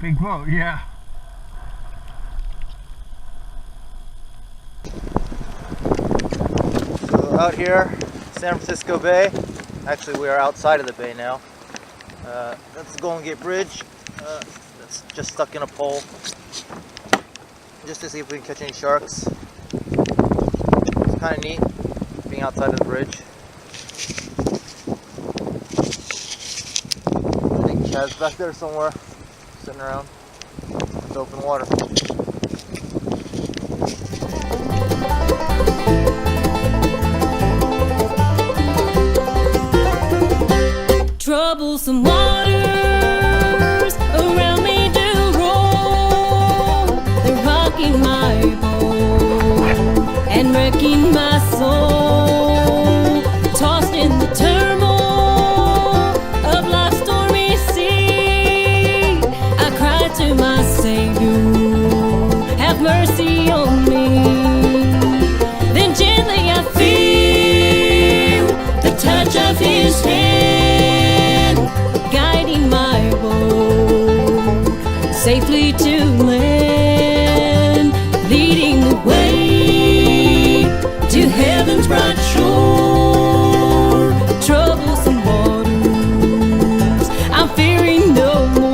Big boat, yeah. So out here, San Francisco Bay. Actually, we are outside of the bay now. That's the Golden Gate Bridge. That's just stuck in a pole, just to see if we can catch any sharks. It's kind of neat being outside of the bridge. I think Chad's back there somewhere, sitting around. It's open water. Troublesome waters around me do roll. They're rocking my boat and wrecking my soul. Tossed in the turmoil of life's stormy sea, I cry to my Savior, have mercy on me. Then gently I feel the touch of His hand, guiding my boat safely to land, leading the way to heaven's bright shore. Troublesome waters, I'm fearing no more.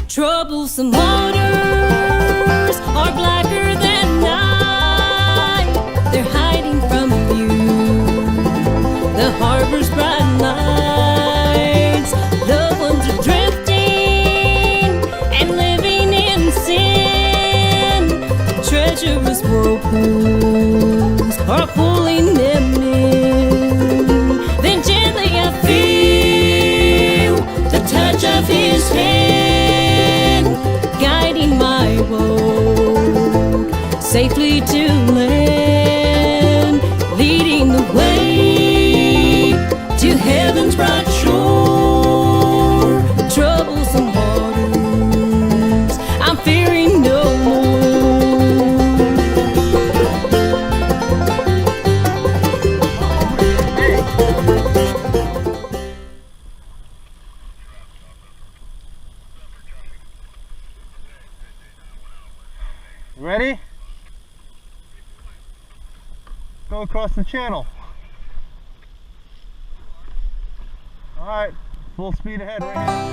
Troublesome waters are blacker than night. They're hiding from view the harbor's bright lights. Loved ones are drifting and living in sin. Treacherous whirlpools are pulling them in. Then gently I feel the touch of His hand, guiding my boat safely to land, leading the way to heaven's bright shore. Troublesome waters, I'm fearing no more. Ready? Go across the channel. Alright, full speed ahead right now.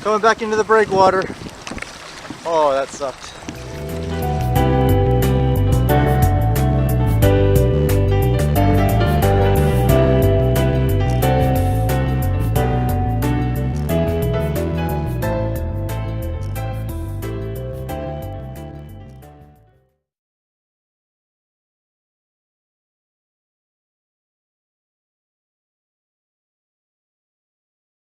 Coming back into the breakwater. Oh, that sucked.